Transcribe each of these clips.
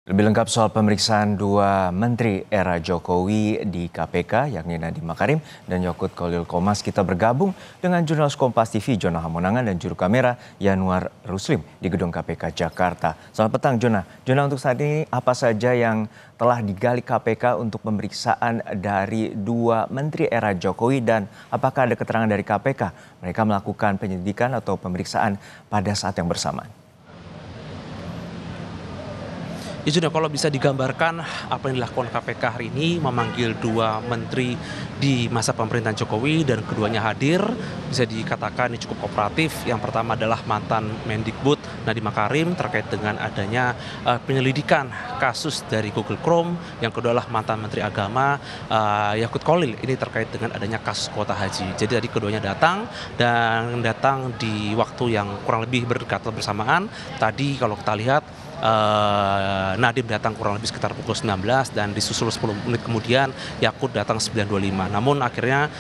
Lebih lengkap soal pemeriksaan dua menteri era Jokowi di KPK, yakni Nadiem Makarim dan Yakut Khalil Qomas, kita bergabung dengan jurnalis Kompas TV Jona Hamonangan dan juru kamera Yanuar Ruslim di gedung KPK Jakarta. Selamat petang, Jona. Jona, untuk saat ini apa saja yang telah digali KPK untuk pemeriksaan dari dua menteri era Jokowi dan apakah ada keterangan dari KPK mereka melakukan penyelidikan atau pemeriksaan pada saat yang bersamaan? Ya sudah, kalau bisa digambarkan apa yang dilakukan KPK hari ini memanggil dua menteri di masa pemerintahan Jokowi dan keduanya hadir, bisa dikatakan ini cukup kooperatif. Yang pertama adalah mantan Mendikbud Nadiem Makarim terkait dengan adanya penyelidikan kasus dari Google Chrome. Yang kedua adalah mantan Menteri Agama Yakut Khalil, ini terkait dengan adanya kasus kuota haji. Jadi tadi keduanya datang di waktu yang kurang lebih berdekatan bersamaan. Tadi kalau kita lihat Nadiem datang kurang lebih sekitar pukul 19 dan disusul 10 menit kemudian Yakut datang 9.25. Namun akhirnya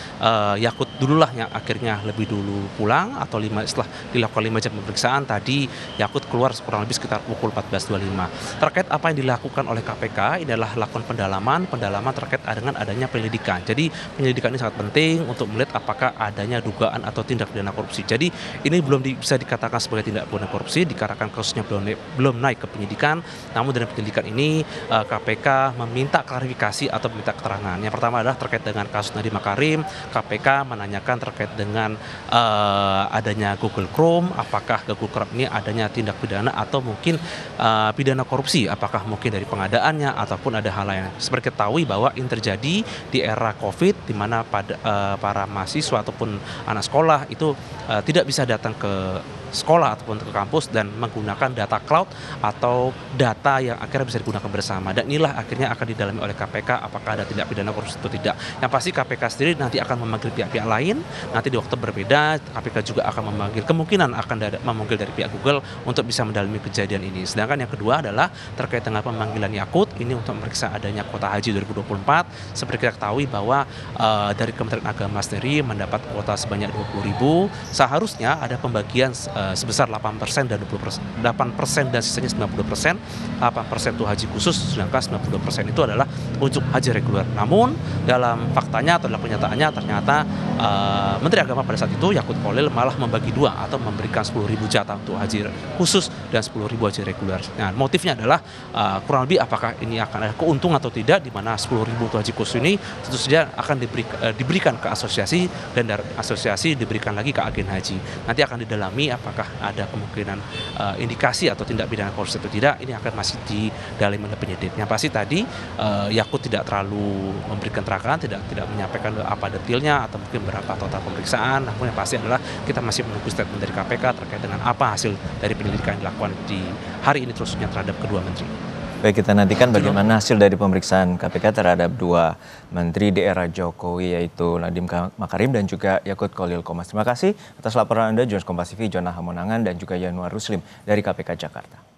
Yakut dululah yang akhirnya lebih dulu pulang atau setelah dilakukan 5 jam pemeriksaan tadi Yakut keluar kurang lebih sekitar pukul 14.25. Terkait apa yang dilakukan oleh KPK, ini adalah lakukan pendalaman terkait dengan adanya penyelidikan. Jadi penyelidikan ini sangat penting untuk melihat apakah adanya dugaan atau tindak pidana korupsi. Jadi ini belum bisa dikatakan sebagai tindak pidana korupsi dikarenakan kasusnya belum naik ke penyidikan. Namun dalam penyelidikan ini KPK meminta klarifikasi atau meminta keterangan. Yang pertama adalah terkait dengan kasus Nadiem Makarim. KPK menanyakan terkait dengan adanya Google Chrome, apakah Google Chrome ini adanya tindak pidana atau mungkin pidana korupsi, apakah mungkin dari pengadaannya ataupun ada hal lain. Seperti ketahui bahwa ini terjadi di era COVID, di mana para mahasiswa ataupun anak sekolah itu tidak bisa datang ke sekolah ataupun ke kampus dan menggunakan data cloud atau data yang akhirnya bisa digunakan bersama. Dan inilah akhirnya akan didalami oleh KPK apakah ada tindak pidana korupsi atau tidak. Yang pasti KPK sendiri nanti akan memanggil pihak-pihak lain, nanti di waktu berbeda KPK juga akan kemungkinan akan memanggil dari pihak Google untuk bisa mendalami kejadian ini. Sedangkan yang kedua adalah terkait dengan pemanggilan Yakut, ini untuk memeriksa adanya kuota haji 2024. Seperti kita ketahui bahwa dari Kementerian Agama sendiri mendapat kuota sebanyak 20.000, seharusnya ada pembagian sebesar 8% dan 20%, 8% dan sisanya 90%. 8% itu haji khusus, sedangkan 92% itu adalah untuk haji reguler. Namun dalam faktanya atau dalam kenyataannya ternyata Menteri Agama pada saat itu Yakut Khalil malah membagi dua atau memberikan 10.000 jatah untuk haji khusus dan 10.000 haji reguler. Nah, motifnya adalah kurang lebih apakah ini akan ada keuntungan atau tidak, di mana 10.000 untuk haji khusus ini tentu saja akan diberikan ke asosiasi dan dari asosiasi diberikan lagi ke agen haji. Nanti akan didalami apakah ada kemungkinan indikasi atau tindak pidana korupsi atau tidak, ini akan masih didalami oleh penyidik. Yang pasti tadi Yakut tidak terlalu memberikan keterangan, tidak menyampaikan apa detailnya atau mungkin berapa total pemeriksaan. Namun yang pasti adalah kita masih menunggu statement dari KPK terkait dengan apa hasil dari penyelidikan yang dilakukan di hari ini khususnya terhadap kedua menteri. Baik, kita nantikan bagaimana hasil dari pemeriksaan KPK terhadap dua menteri di era Jokowi, yaitu Nadiem Makarim dan juga Yakut Khalil Qomas. Terima kasih atas laporan Anda, jurnalis Kompas TV Jona Hamonangan dan juga Yanuar Ruslim dari KPK Jakarta.